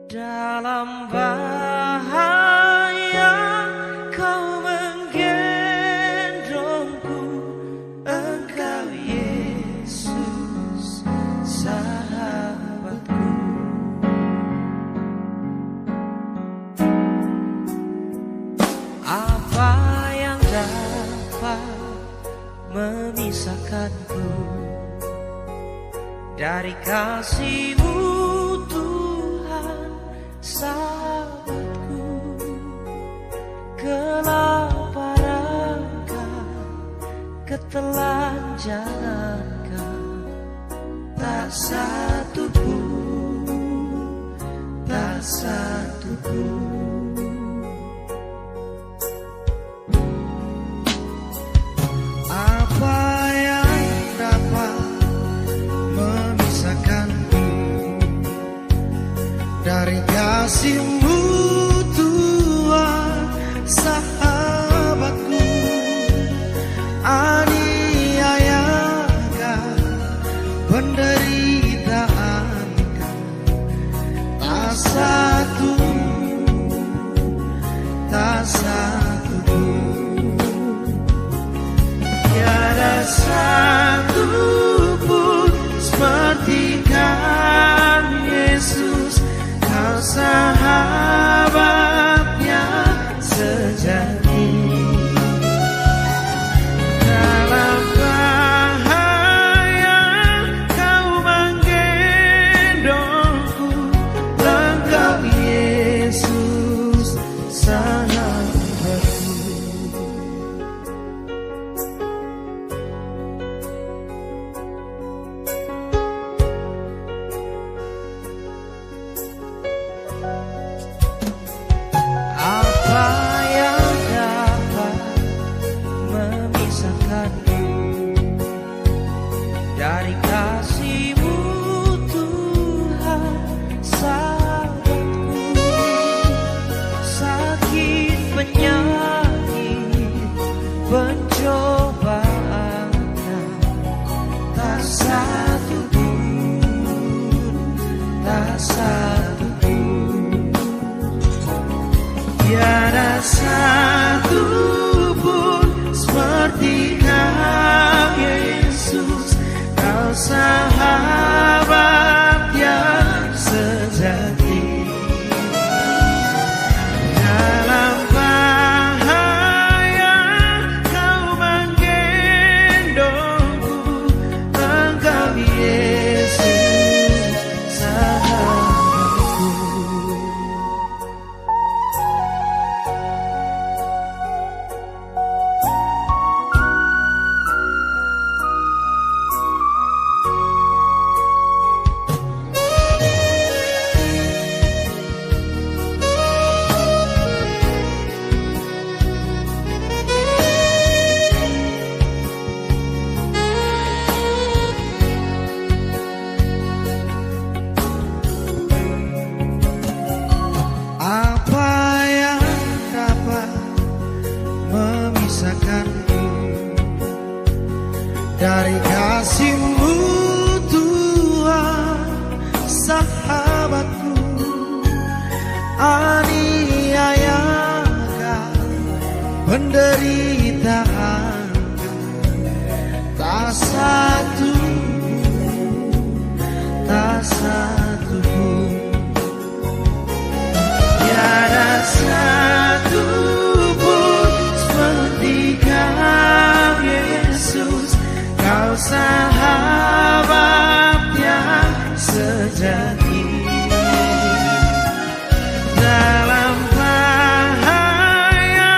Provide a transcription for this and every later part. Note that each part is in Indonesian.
Dalam bahaya kau menggendongku, Engkau Yesus sahabatku. Apa yang dapat memisahkanku dari kasih-Mu Tuhan sahabatku? Kelaparan, ketelanjangan, tak satu pun, tak satu pun. Apa yang dapat memisahkanku dari kasih-Mu Tuhan sahabatku? Aniayakan, penderitaankan, tak satu, tak satu pun. Tiada satu pun seperti Kau Yesus, Kau sahabatnya sejati. Dalam bahaya Kau menggendongku, Engkau Yesus sahabatku. Apa yang dapat memisahkanku dari kasih-Mu Tuhan sahabatku? Sakit, penyakit, pencobaan, tak satu pun, tak satu pun. Tiada satu pun seperti Kau Yesus, Kau sahabat yang sejati. Dalam bahaya Kau menggendongku, Engkau Yesus sahabatku. Apa yang dapat memisahkanku dari kasih-Mu Tuhan sahabatku? Aniayakan, penderitaan, tak satu, tak satu pun. Tiada satu pun seperti Kau Yesus, Kau sahabat yang sejati. Dalam bahaya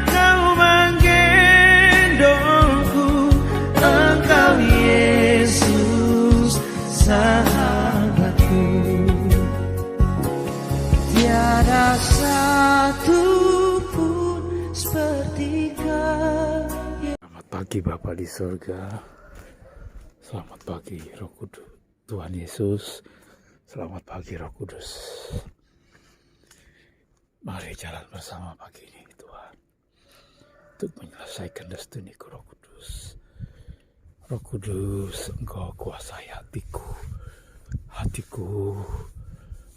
Kau menggendongku, Engkau Yesus sahabatku. Tiada satu pun seperti Kau. Selamat pagi Bapa di surga. Selamat pagi Roh Kudus, Tuhan Yesus. Selamat pagi Roh Kudus. Mari jalan bersama pagi ini Tuhan, untuk menyelesaikan destiniku Roh Kudus. Roh Kudus, Engkau kuasai hati hatiku,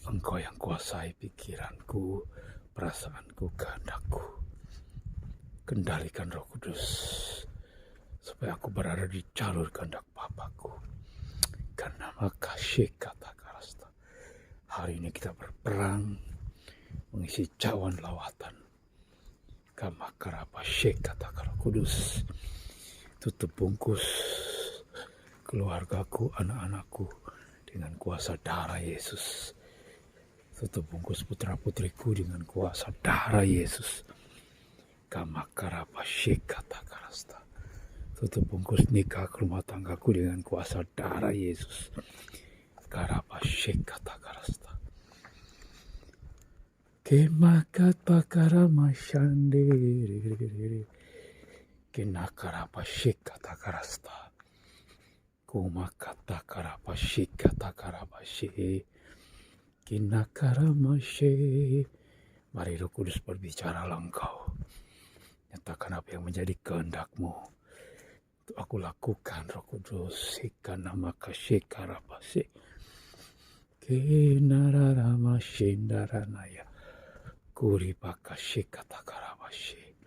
Engkau yang kuasai pikiranku, perasaanku, kehendakku. Kendalikan Roh Kudus, supaya aku berada di jalur kehendak Bapakku. Karena maka kata karasta. Hari ini kita berperang mengisi cawan lawatan. Kamakarapa kata Roh Kudus. Tutup bungkus keluargaku, anak-anakku dengan kuasa darah Yesus. Tutup bungkus putra-putriku dengan kuasa darah Yesus. Kamakarapa kata karasta. Tutup bungkus nikah rumah tanggaku dengan kuasa darah Yesus. Karapa kata karasta. Kemakat pakarama shandiri. Kenakarapa kata karasta. Kumakata karapa kata karapashe. Kinakaramashe. Mari Roh Kudus berbicaralah Engkau. Nyatakan apa yang menjadi kehendak-Mu. Untuk aku lakukan Roh Kudus. Sikana makashe karapase. Kinararamashe ndaranaya. Kuripakashe kata karapashe.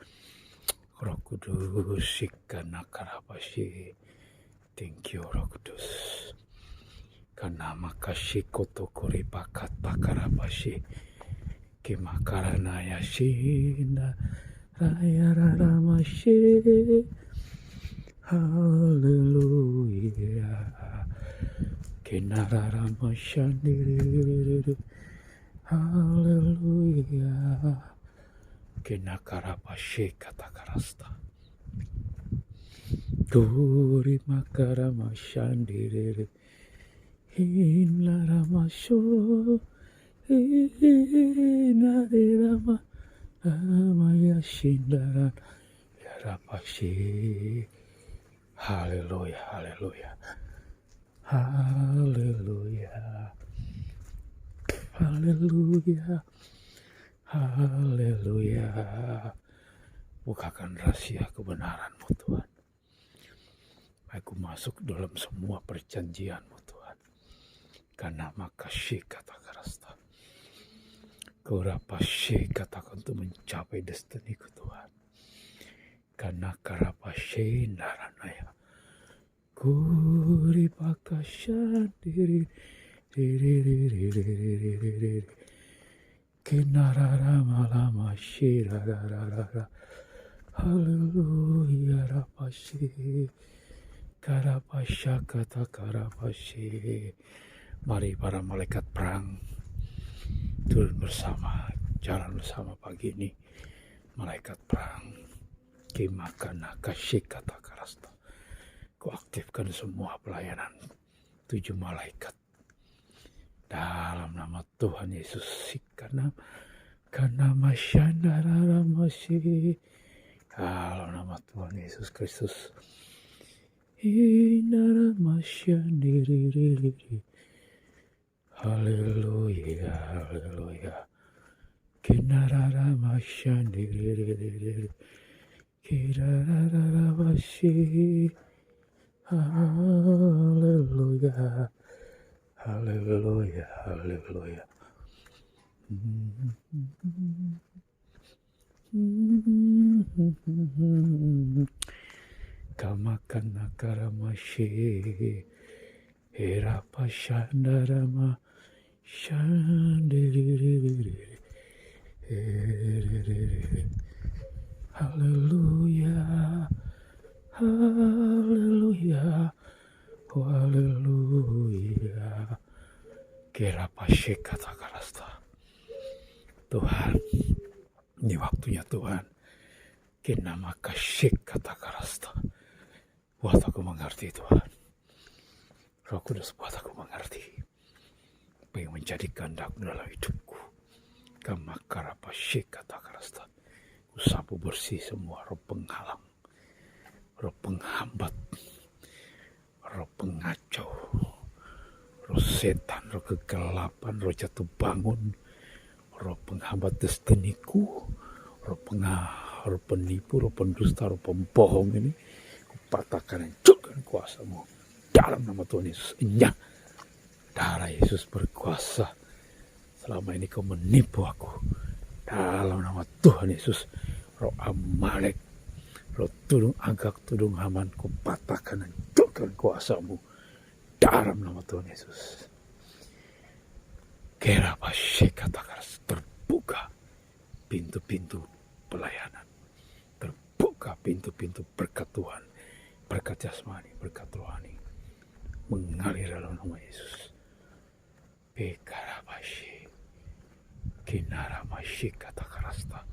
Roh Kudus sikana karapashe. Thank you Roh Kudus. Karena makasih koto kuripakata karapashe. Kimakaranaya shinda raya ramashe. Haleluya. Kinararamashandiri. Haleluya. Kinakarapashe kata karasta. Kuri makaramashandiri. Hinaramasho. Hinarirama. Ramaya shindaran. Yarapashe. Haleluya, haleluya. Haleluya. Haleluya. Haleluya. Bukakan rahasia kebenaran-Mu Tuhan. Aku masuk dalam semua perjanjian-Mu Tuhan. Karena makasih kata karasta. Kurapashe katakan untuk mencapai destiniku Tuhan. Karena karapashe naranaya. Kuripakashan diri. Kinararama lama shirararara. Haleluya rapashe. Karapasha kata karapashe. Mari para malaikat perang turun bersama, jalan bersama pagi ini. Malaikat perang. Kimakana kasih kata karasta. Kuaktifkan semua pelayanan 7 malaikat. Dalam nama Tuhan Yesus. Karena masyandarara masih. Dalam nama Tuhan Yesus Kristus. Inara masyandiriri. Haleluya, haleluya. Kinarara masyandiriri. Kirarara masih. Haleluya. Haleluya, haleluya. Kamakana karamashe. Herapa shandarama. Shandiriri. Haleluya. Haleluya. Haleluya. Kerapashe kata karasta. Tuhan, ini waktunya Tuhan. Kenama kasih kata karasta. Buat aku mengerti Tuhan. Roh Kudus buat aku mengerti. Apa yang menjadi kehendak dalam hidupku. Kamakarapashe kata karasta. Ku sapu bersih semua roh penghalang. Roh penghambat. Roh pengacau. Roh setan, roh kegelapan, roh jatuh bangun. Roh penghambat destiniku. Roh penipu, roh pendusta, roh pembohong ini. Kupatahkan hancurkan kuasa-Mu. dalam nama Tuhan Yesus. Enyah, darah Yesus berkuasa. Selama ini kau menipu aku. Dalam nama Tuhan Yesus, roh Amalek, roh tudung Agak, tudung Haman, ku patahkan dan hancurkan kuasamu. Dalam nama Tuhan Yesus. Katakan terbuka pintu-pintu pelayanan. Terbuka pintu-pintu berkat Tuhan. Berkat jasmani, berkat rohani. Mengalir dalam nama Yesus. Bekarabashi. Kinaramashi katakarasta.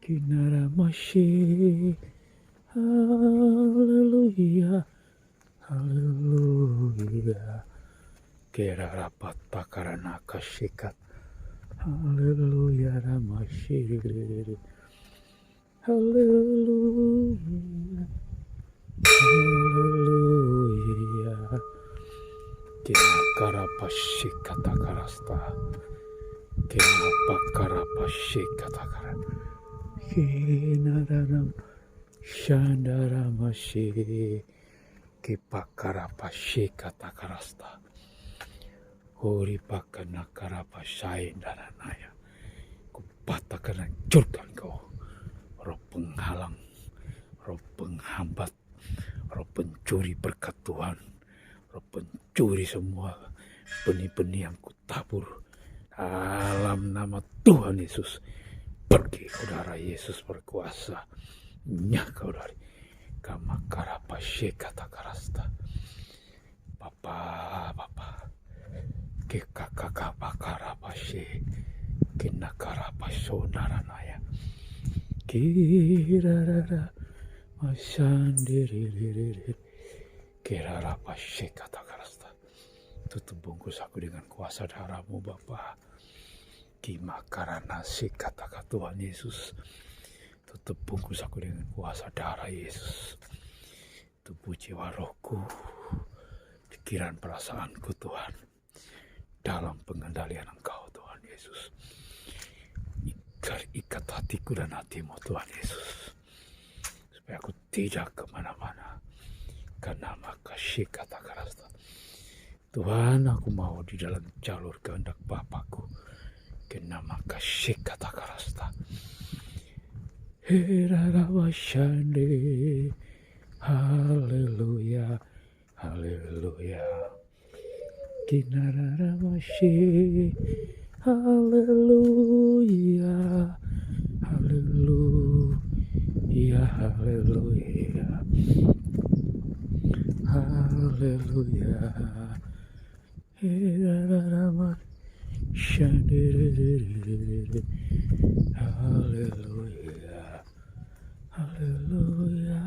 Kinaramashi. Haleluya. Haleluya. Kerarapata karana kashikat. Haleluya ramashi. Haleluya. Haleluya. Kinakarapashi katakarasta. Kinapakarapashi katakara. Kinararam shandaramashi. Kipakarapashi katakarasta. Hori pakanakarapashi daranaya. Kupatahkan hancurkan kau. Roh penghalang, roh penghambat, roh pencuri berkat Tuhan, roh pencuri semua benih-benih yang kutabur. Dalam nama Tuhan Yesus, pergi kau darah Yesus berkuasa. Nyah kau dari kamakarapashe katakarasta. Bapa, kekakakapakarapashe, kinakarapasho naranaya. Kirarara masandiri kirarapashe katakarasta. Tutup bungkus aku dengan kuasa darah-Mu Bapa. Kimakarana si kata Tuhan Yesus. Tutup bungkus aku dengan kuasa darah Yesus. Tubuh jiwa rohku, pikiran perasaanku Tuhan, dalam pengendalian Engkau Tuhan Yesus. Ikat hatiku dan hatimu Tuhan Yesus, supaya aku tidak kemana-mana. Karena maka kata karasta. Tuhan, aku mau di dalam jalur kehendak Bapakku. Karena maka kata karasta. Herarawashande. Haleluya, haleluya. Kinararawashi. Haleluya, haleluya, haleluya, haleluya. Haleluya, haleluya,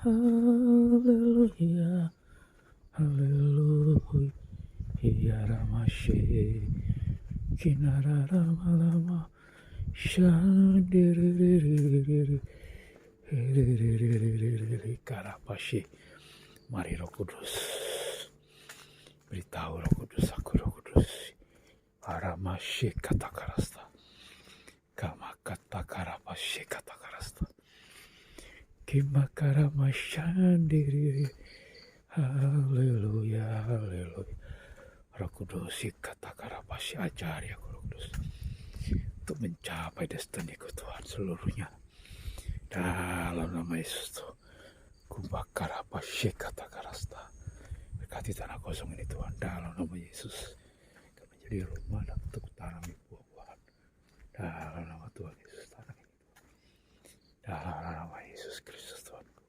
haleluya, haleluya, Ramashi. Kinararamalama shandiriri karapashi. Mari Roh Kudus, beritahu Roh Kudus, aku Roh Kudus. Aramashi katakarasta, kamakata karapashi katakarasta, kimakaramashandiri. Haleluya, haleluya. Roh Kudus, katakarapasi, ajari aku Roh Kudus untuk mencapai destiniku Tuhan seluruhnya. Dalam nama Yesus Tuhan, kubakarapasi katakarasta. Berkati tanah kosong ini Tuhan, dalam nama Yesus. Kami menjadi rumah untuk tanami buah-buahan. Dalam nama Tuhan Yesus tanah ini. Dalam nama Yesus Kristus Tuhanku.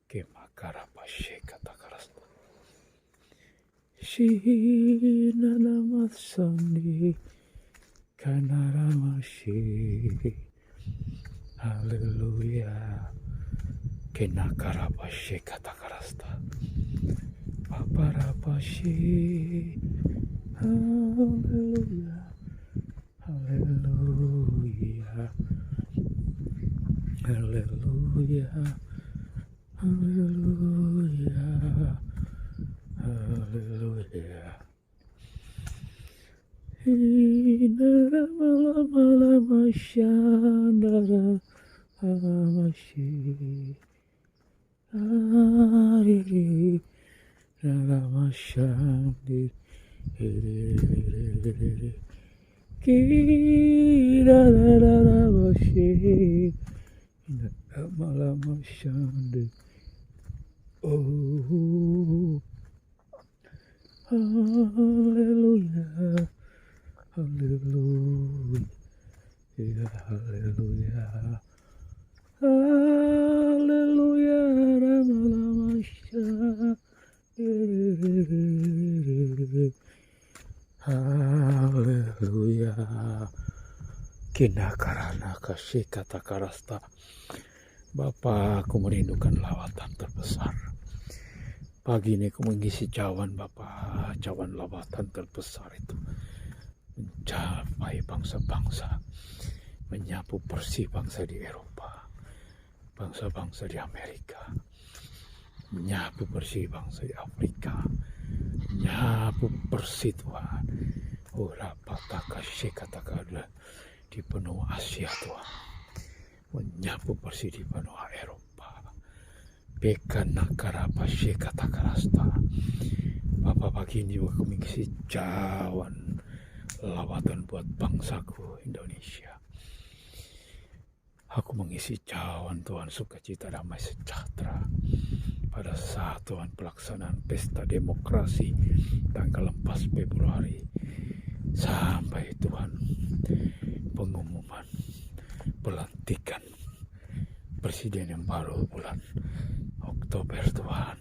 Kimakarapasi katakarasta. Shinanamasani kanaramashi. Haleluya. Kinakarapashi katakarasta. Paparapashi. Haleluya. Haleluya. Haleluya. Haleluya. Haleluya. Inara malama shandara Amashi Ariri Ragamashandi Kirararabashi Namalamashandi. Oh, hallelujah, hallelujah, hallelujah, hallelujah, Ramalamasyah. Haleluya. Kinakarana kasih kata karasta. Bapa, aku merindukan lawatan terbesar. Pagi ini aku mengisi cawan Bapa, cawan lawatan terbesar itu. Mencapai bangsa-bangsa. Menyapu bersih bangsa di Eropa. Bangsa-bangsa di Amerika. Menyapu bersih bangsa di Afrika. Menyapu bersih Tuhan. Urapataka shekatakada di benua Asia Tuhan. Menyapu bersih di benua Eropa. Bekanakara shekatakarasta. Bapak pagi ini juga mengisi cawan lawatan buat bangsaku Indonesia. Aku mengisi cawan Tuhan sukacita damai sejahtera. Pada saat Tuhan pelaksanaan pesta demokrasi tanggal 4 Februari sampai Tuhan pengumuman pelantikan presiden yang baru bulan Oktober Tuhan.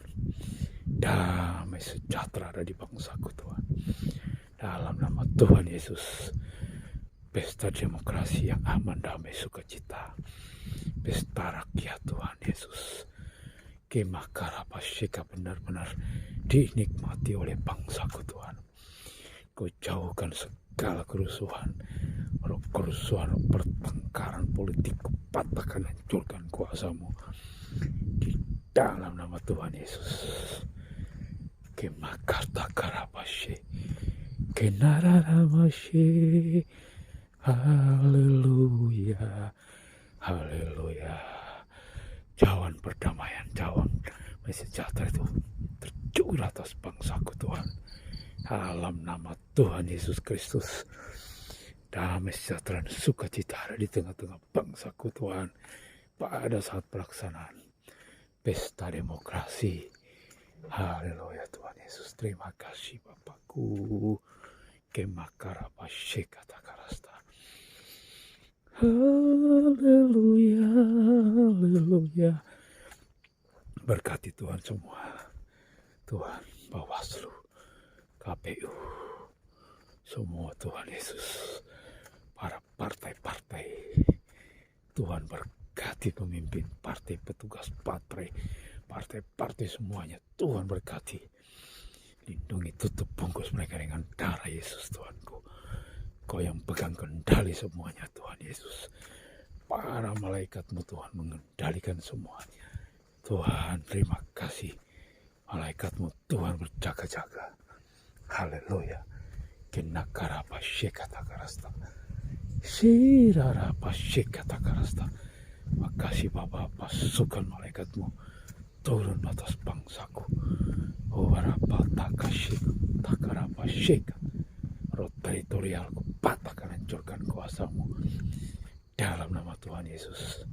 Damai sejahtera ada di bangsaku Tuhan. Dalam nama Tuhan Yesus, pesta demokrasi yang aman, damai, sukacita. Pesta rakyat Tuhan Yesus. Kemakarapashika benar-benar dinikmati oleh bangsaku Tuhan. Kau jauhkan segala kerusuhan, pertengkaran politik, kau patahkan, hancurkan kuasamu. Di dalam nama Tuhan Yesus. Kemakartakarapashi, kenararamashi. Haleluya, haleluya. Cawan perdamaian, cawan sejahtera itu tercurah atas bangsaku Tuhan. Dalam nama Tuhan Yesus Kristus, damai sejahtera dan sukacita ada di tengah-tengah bangsaku Tuhan. Pada saat pelaksanaan pesta demokrasi. Haleluya Tuhan Yesus. Terima kasih Bapakku. Kemakarapashekatakarasta. Haleluya, haleluya. Berkati Tuhan semua. Tuhan, Bawaslu, KPU, semua Tuhan Yesus. Para partai-partai. Tuhan berkati pemimpin partai, petugas partai, partai-partai semuanya. Tuhan berkati. Lindungi, tutup bungkus mereka dengan darah Yesus Tuhanku. Kau yang pegang kendali semuanya Tuhan Yesus. Para malaikatmu Tuhan mengendalikan semuanya. Tuhan terima kasih. Malaikatmu Tuhan berjaga-jaga. Haleluya. Kenakarapashekatakarasta. Sirarapashekatakarasta. Makasih Bapa, pasukan malaikatmu turun atas bangsaku. Warapatakashik. Roh teritorialku patahkan, hancurkan kuasamu. Dalam nama Tuhan Yesus.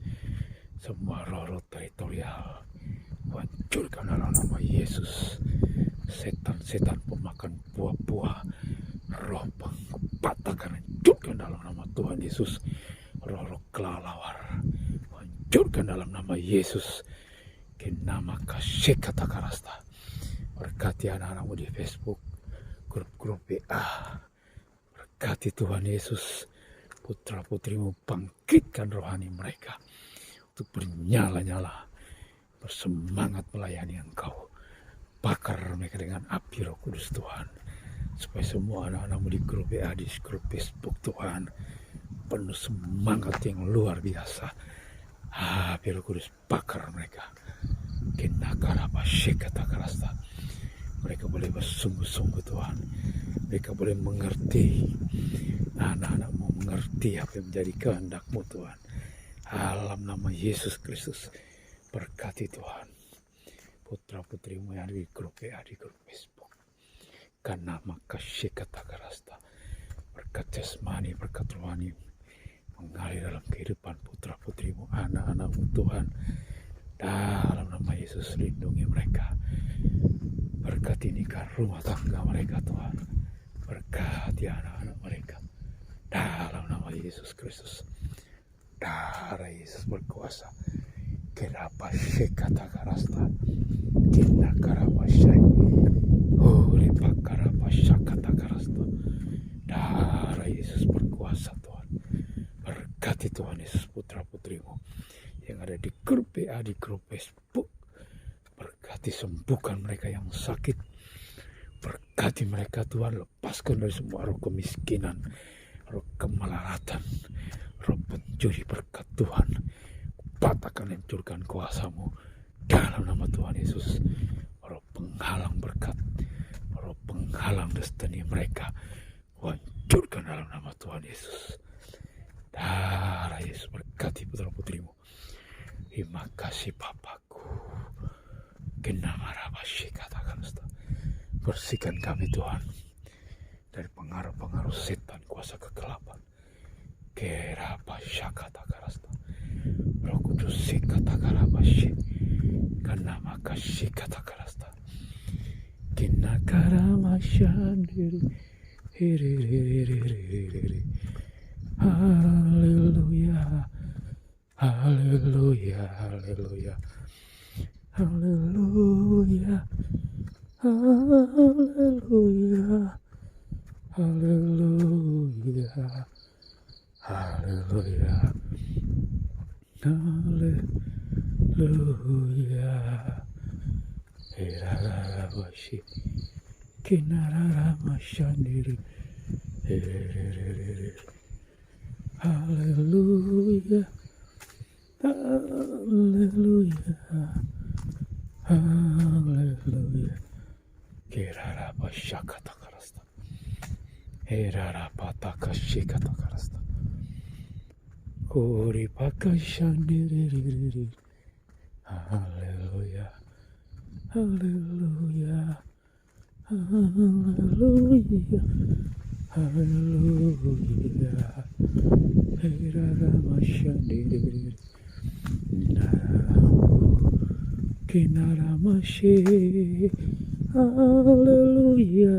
Semua roh teritorial hancurkan dalam nama Yesus. Setan-setan pemakan buah-buah, roh patahkan, hancurkan dalam nama Tuhan Yesus. Roh kelelawar hancurkan dalam nama Yesus. Kenama kasih kata karasta. Berkati anak-anakmu di Facebook, grup-grup WA. Berkati Tuhan Yesus, putra-putrimu bangkitkan rohani mereka untuk bernyala-nyala, bersemangat melayani Engkau. Bakar mereka dengan api Roh Kudus Tuhan, supaya semua anak-anakmu di grup WA, di grup Facebook Tuhan, penuh semangat yang luar biasa. Api Roh Kudus bakar mereka. Kenakarapashekatakarasta. Mereka boleh bersungguh-sungguh Tuhan. Mereka boleh mengerti. Anak-anakmu mengerti apa yang menjadi kehendak-Mu Tuhan. Dalam nama Yesus Kristus, berkati Tuhan putra putrimu yang ada di grup WA, di grup Facebook. Karena maka kata karasta, berkat jasmani, berkat rohani mengalir dalam kehidupan putra putrimu, anak-anakmu Tuhan. Dalam nama Yesus, lindungi mereka. Berkati nikah rumah tangga mereka Tuhan. Berkati anak-anak mereka. Dalam nama Yesus Kristus. Darah Yesus berkuasa. Kenapa kata karasta, kina karabasyai, hori pakarabasya kata karasta. Darah Yesus berkuasa Tuhan. Berkati Tuhan Yesus putra putrimu yang ada di grup PA, di grup Facebook. Berkati, sembuhkan mereka yang sakit. Berkati mereka Tuhan, lepaskan dari semua roh kemiskinan, roh kemelaratan, roh pencuri. Berkat Tuhan, patahkan, hancurkan kuasamu dalam nama Tuhan Yesus. Roh penghalang berkat, roh penghalang destiny mereka, hancurkan dalam nama Tuhan Yesus. Darah Yesus berkati putra putrimu. Terima kasih Bapakku. Kenamarabashi katakan, bersihkan kami Tuhan dari pengaruh-pengaruh setan, kuasa kegelapan. Kerabasya katakan, Roh Kudus sikatakarabasyi, karena makasih katakan, kina karamashandiri, haleluya, haleluya, haleluya, haleluya, haleluya, haleluya, haleluya, haleluya. Erarabashi, kinaramashandiri, haleluya, haleluya, haleluya. Kerarabasha katakarasta, erarapatakashi katakarasta, kori pakashandiri, haleluya, haleluya, haleluya, haleluya. Eraramashandiri, kinaramashi, haleluya,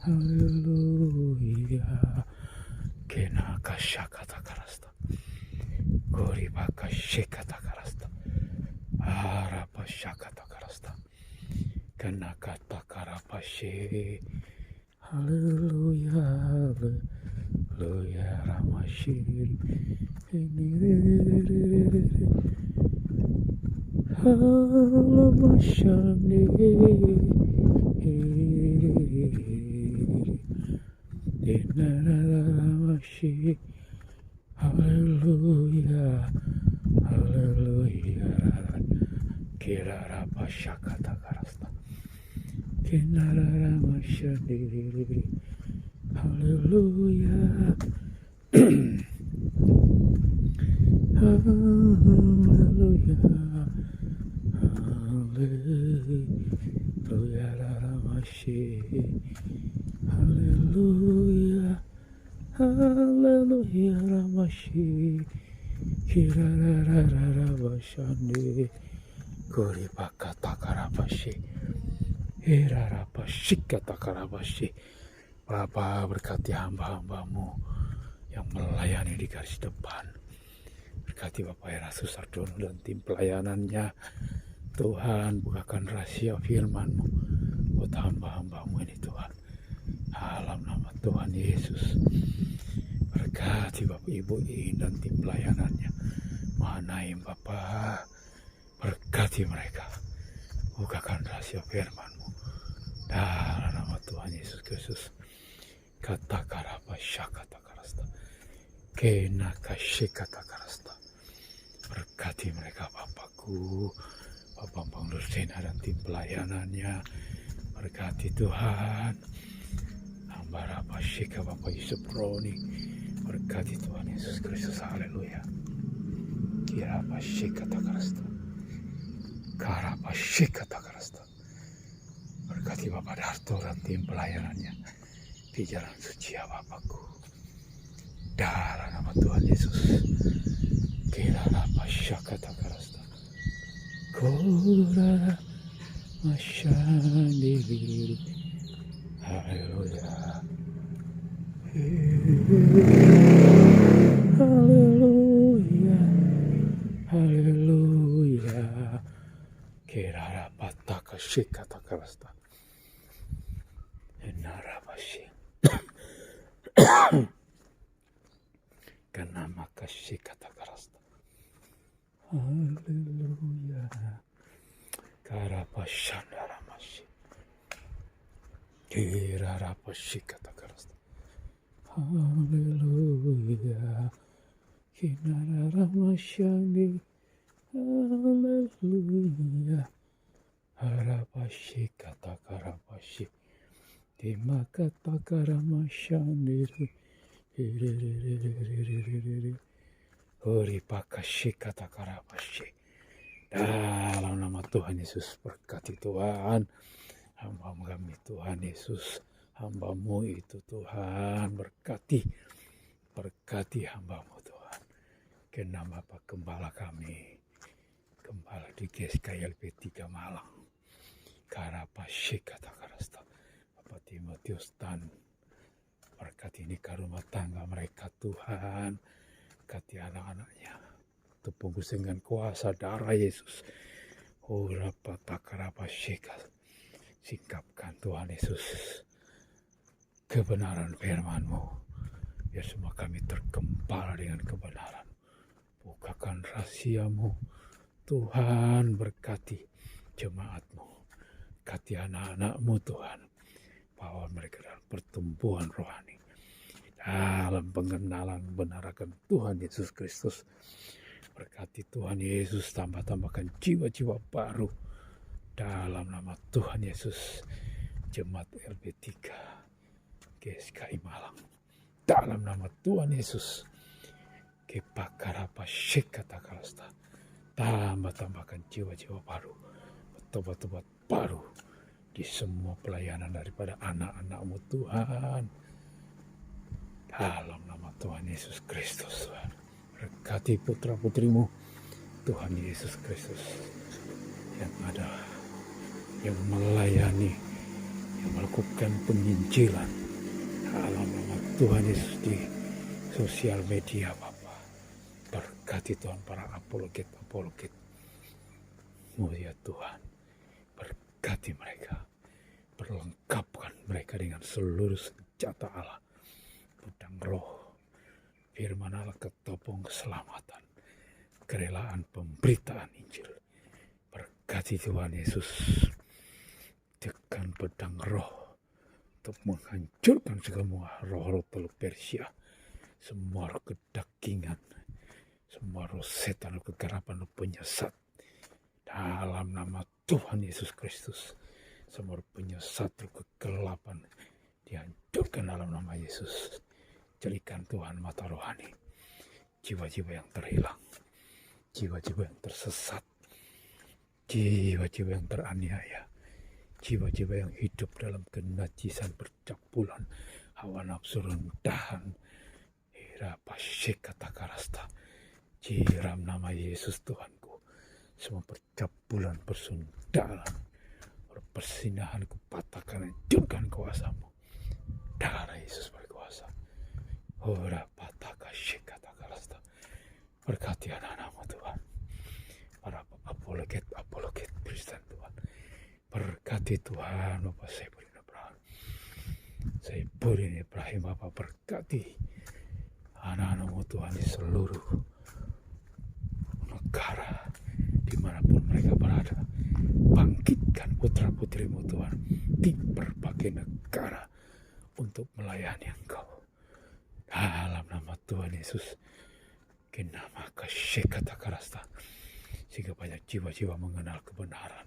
haleluya. Kenakashakata karasta, goribakashikata karasta, arapashakata karasta, kenakata karapashi, haleluya, haleluya, ramashiri, halamashani, dinaramashi, haleluya, haleluya. Kirarapashakata karasta, kinararamashani, haleluya, haleluya, haleluya, ramashi, haleluya, haleluya, ramashi, kirarararabashandi, kuribakata karabashi, irarapashikata karabashi. Bapa, berkati hamba-hambamu yang melayani di garis depan. Berkati Bapak Erastus Sardono dan tim pelayanannya. Tuhan, bukakan rahasia firman-Mu buat hamba-hambamu ini Tuhan. Dalam nama Tuhan Yesus. Berkati Bapak Ibu dan tim pelayanannya. Mahanaim Bapak, berkati mereka. Bukakan rahasia firman-Mu. Dalam nama Tuhan Yesus Kristus. Kata karabasya kata karasta. Kena kasih kata karasta. Berkati mereka Bapakku, Bapak Bang Lursena dan tim pelayanannya. Berkati Tuhan. Hamba Rapasyika Bapak Yusuf Roni. Berkati Tuhan Yesus Kristus. Haleluya. Kirapashikatakarasta. Karapashikatakarasta. Berkati Bapak Darto dan tim pelayanannya di jalan suci ya Bapakku. Dalam nama Tuhan Yesus. Kirapashikatakarasta. Kora masyandiri. Haleluya. Haleluya. Haleluya. Kirapataka shikatakarasta. Narabashi. Kanamaka shikatakarasta. Haleluya. Karapashandaramashi. Kirapashikatakarasta. Haleluya. Kinararamashani. Haleluya. Harapashikatakarapashik. Timakatakaramasyandiri. Uripakashikatakarapashik. Dalam nama Tuhan Yesus, berkati Tuhan hamba kami Tuhan Yesus, hambamu itu Tuhan, berkati hambamu Tuhan. Kenapa Pak Gembala kami, Gembala di GSKLP 3 Malang, Karapashikatakarasta, Bapak Timotius Tan, berkati ini ke rumah tangga mereka Tuhan, berkati anak-anaknya, tebungkus dengan kuasa darah Yesus. Urapatakarapashikat, singkapkan Tuhan Yesus kebenaran firman-Mu, biar semua kami tergempala dengan kebenaran. Bukakan rahasia-Mu Tuhan, berkati jemaat-Mu, berkati anak-anak-Mu Tuhan, bawa mereka dalam pertumbuhan rohani, dalam pengenalan benar akan Tuhan Yesus Kristus. Berkati Tuhan Yesus, tambahkan jiwa-jiwa baru dalam nama Tuhan Yesus. Jemaat LP3 GSKI Malang, dalam nama Tuhan Yesus. Kepakarapashikatakarasta, tambahkan jiwa-jiwa baru, tobat-tobat baru di semua pelayanan daripada anak-anak-Mu Tuhan, dalam nama Tuhan Yesus Kristus Tuhan. Berkati putra-putrimu Tuhan Yesus Kristus yang ada, yang melayani, yang melakukan penginjilan dalam nama Tuhan Yesus di sosial media Bapak. Berkati Tuhan para apologet mulia Tuhan, berkati mereka, perlengkapkan mereka dengan seluruh senjata Allah, pedang roh, firman Allah, ketopong keselamatan, kerelaan pemberitaan Injil. Berkati Tuhan Yesus, tekan pedang roh untuk menghancurkan semua roh-roh teluk Persia, semua roh kedagingan, semua roh setan, roh kegerapan, roh penyesat, dalam nama Tuhan Yesus Kristus. Semua roh penyesat, roh kegelapan dihancurkan dalam nama Yesus. Jadikan Tuhan mata rohani jiwa-jiwa yang terhilang, jiwa-jiwa yang tersesat, jiwa-jiwa yang teraniaya, jiwa-jiwa yang hidup dalam kenajisan percabulan, hawa nafsu rendahan. Irapashikatakarasta, jiram nama Yesus Tuhanku, semua percabulan, persundalan, persinahan kupatahkan, hancurkan kuasa-Mu. Darah Yesus berkuasa. Ora pataka shikatakarasta. Berkati anak-anak-Mu Tuhan, para apologet Kristen Tuhan. Berkati Tuhan Bapak Saipuddin Ibrahim, Bapak berkati anak-anak-Mu Tuhan di seluruh negara dimanapun mereka berada. Bangkitkan putra-putrimu Tuhan di berbagai negara untuk melayani Engkau. Dalam nama Tuhan Yesus, kenama kasyekatakarasta, sehingga banyak jiwa-jiwa mengenal kebenaran.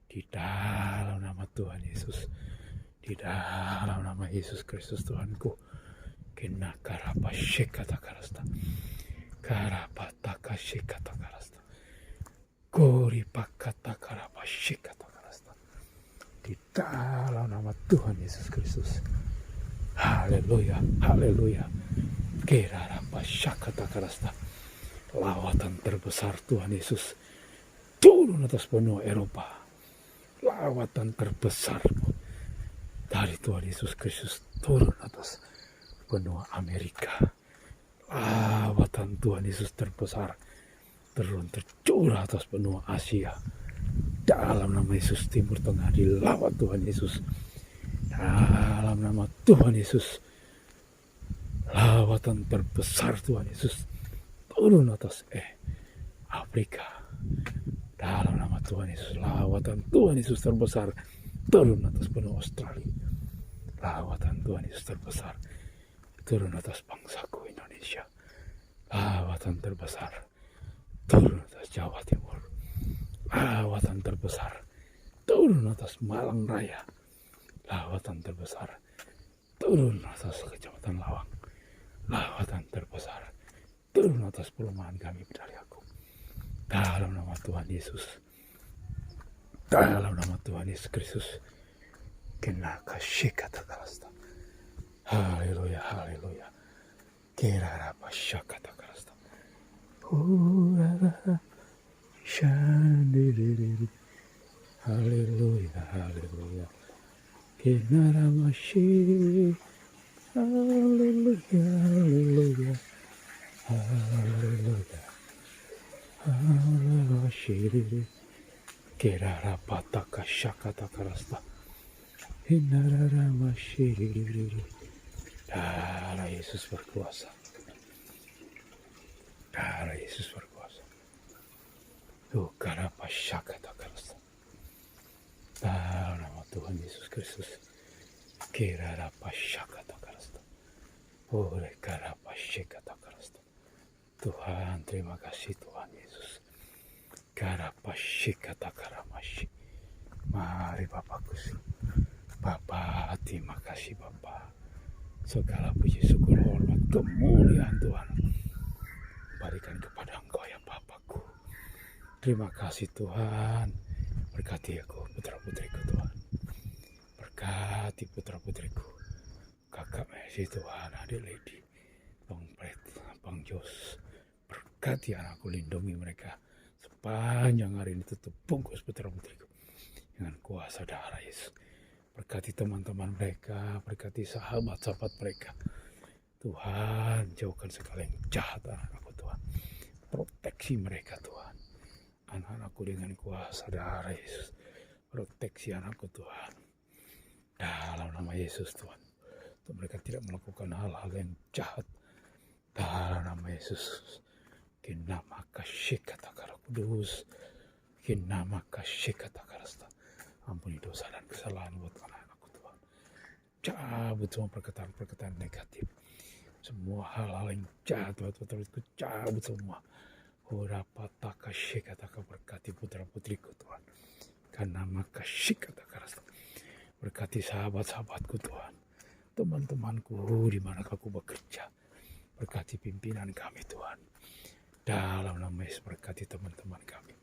Di dalam nama Tuhan Yesus, di dalam nama Yesus Kristus Tuhanku, kenakarapashekatakarasta, karapataka makashikata karasta. Gori pakata karapashikata karasta. Di dalam nama Tuhan Yesus Kristus. Haleluya, haleluya. Kerarapashakata karasta. Lawatan terbesar Tuhan Yesus turun atas benua Eropa. Lawatan terbesar dari Tuhan Yesus Kristus turun atas benua Amerika. Lawatan Tuhan Yesus terbesar turun tercurah atas benua Asia. Dalam nama Yesus, Timur Tengah dilawat Tuhan Yesus. Dalam nama Tuhan Yesus, lawatan terbesar Tuhan Yesus turun atas Afrika. Dalam nama Tuhan Yesus, lawatan Tuhan Yesus terbesar turun atas benua Australia. Lawatan Tuhan Yesus terbesar turun atas bangsaku Indonesia. Lawatan terbesar turun atas Jawa Timur. Lawatan terbesar turun atas Malang Raya. Lawatan terbesar turun atas Kecamatan Lawang. Lawatan terbesar turun atas perumahan kami Pedari Agung. Dalam nama Tuhan Yesus. Dalam nama Tuhan Yesus Kristus. Kenaka shikata karasta. Haleluya, haleluya. Kerarapa shakata karasta. Urara shandiri. Haleluya, haleluya. Kenaramashi. Haleluya, haleluya. Haleluya. Haleluya. Shiriri. Kerarapataka shakata karasta. Hinararamashi. Darah Yesus berkuasa. Darah Yesus berkuasa. Ukarapa shakata karasta. Dalam nama Tuhan Yesus Kristus. Kirarapa shakata karasta. Ore karapa shakata karasta. Tuhan, terima kasih Tuhan Yesus. Karapa shakata karamashi. Mari Bapakku. Bapa, terima kasih Bapa. Segala puji syukur hormat kemuliaan Tuhan berikan kepada Engkau ya Bapakku. Terima kasih Tuhan. Berkati aku putra-putriku Tuhan. Berkati putra-putriku. Kakak Messi Tuhan, adik Lady, Bang Pret, Bang Jos. Berkati anakku, lindungi mereka sepanjang hari ini, tutup bungkus putra-putriku dengan kuasa darah Yesus. Berkati teman-teman mereka, berkati sahabat-sahabat mereka. Tuhan, jauhkan segala yang jahat anak-anakku Tuhan. Proteksi mereka Tuhan. Anak-anakku dengan kuasa darah Yesus. Proteksi anakku Tuhan. Dalam nama Yesus Tuhan. Untuk mereka tidak melakukan hal-hal yang jahat. Dalam nama Yesus. Kinama kasyikata kara kudus. Kinama kasyikata karasta. Ampuni dosa dan kesalahan buat anak-anakku Tuhan. Cabut semua perkataan-perkataan negatif. Semua hal-hal yang jahat buat putra-putriku, cabut semua. Urapataka shikataka, berkati putra-putriku Tuhan. Karena maka shikataka rasta. Berkati sahabat-sahabatku Tuhan. Teman-temanku di mana aku bekerja. Berkati pimpinan kami Tuhan. Dalam nama Yesus, berkati teman-teman kami.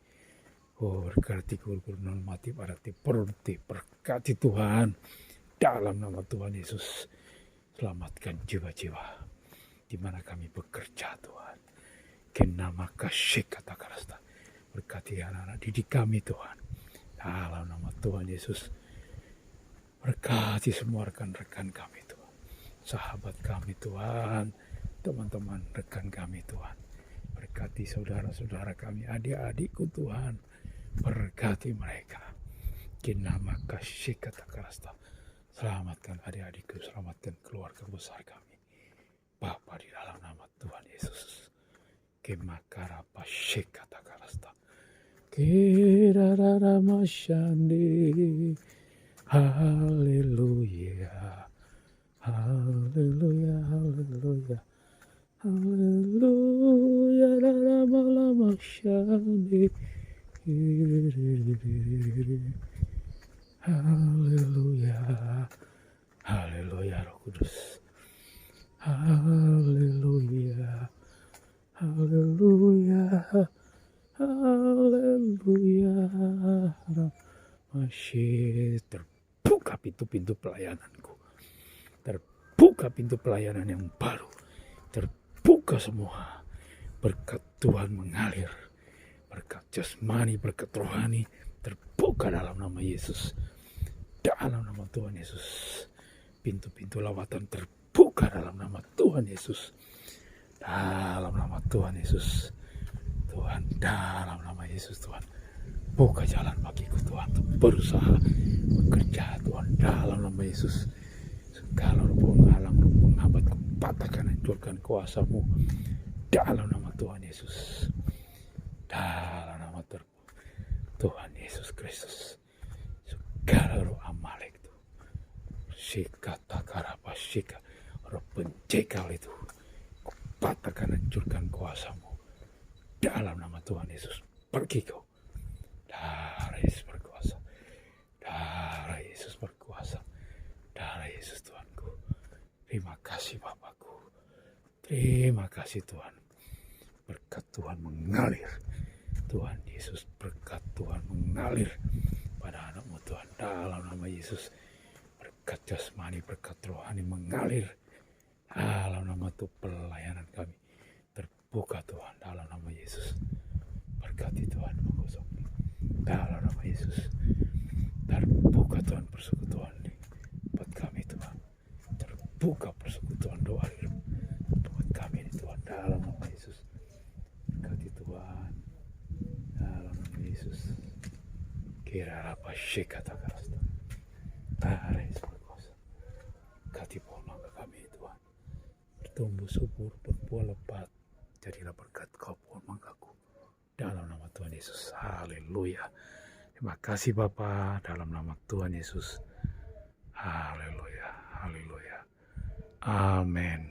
Berkati guru-guru normatif, adaptif, produktif. Berkati Tuhan. Dalam nama Tuhan Yesus. Selamatkan jiwa-jiwa di mana kami bekerja Tuhan. Kenama kasih kata karasta. Berkati anak-anak didik kami Tuhan. Dalam nama Tuhan Yesus. Berkati semua rekan-rekan kami Tuhan. Sahabat kami Tuhan. Teman-teman rekan kami Tuhan. Berkati saudara-saudara kami, adik-adikku Tuhan. Berkati mereka. Kenama kasih kata karasta. Selamatkan adik-adikku, selamatkan keluarga besar kami. Bapa, di dalam nama Tuhan Yesus. Kemakara pashe kata karasta. Kirarara masyandi. Haleluya. Haleluya, haleluya. Haleluya, rara masyandi. Haleluya. Haleluya Roh Kudus. Haleluya. Haleluya. terbuka pintu-pintu pelayananku. Terbuka pintu pelayanan yang baru. Terbuka semua. Berkat Tuhan mengalir. Berkat jasmani, berkat rohani. Terbuka dalam nama Yesus. Dalam nama Tuhan Yesus. Pintu-pintu lawatan terbuka dalam nama Tuhan Yesus. Dalam nama Tuhan Yesus. Tuhan, dalam nama Yesus Tuhan. Buka jalan bagiku Tuhan untuk berusaha bekerja Tuhan dalam nama Yesus. Segala rupa penghalang, rupa penghambat, patahkan, hancurkan kuasa-Mu dalam nama Tuhan Yesus. Dalam nama Tuhan Yesus Kristus. Segala roh Amalek itu, Shikata Karapashika, roh pencekal itu, patahkan, hancurkan kuasa-Mu dalam nama Tuhan Yesus. Pergi kau. Darah Yesus berkuasa. Darah Yesus berkuasa. Darah Yesus Tuhanku. Terima kasih Bapakku. Terima kasih Tuhan. Berkat Tuhan mengalir. Tuhan Yesus, berkat Tuhan mengalir pada anak-Mu Tuhan. Dalam nama Yesus. Berkat jasmani, berkat rohani mengalir. Dalam nama Tuhan pelayanan kami. Terbuka Tuhan dalam nama Yesus. Berkati Tuhan mengusung. Dalam nama Yesus. Terbuka Tuhan persekutuan buat kami Tuhan. Terbuka persekutuan doa buat kami Tuhan. Dalam nama Yesus. Berkati Tuhan. Dalam nama Yesus. Kira apa syek kata kasta. Darah Yesus berkuasa. Berkati pohon mangga kami Tuhan. Bertumbuh subur, berbuah lebat. Jadilah berkat kau pohon manggaku. Dalam nama Tuhan Yesus. Haleluya. Terima kasih Bapa. Dalam nama Tuhan Yesus. Haleluya. Haleluya. Amin.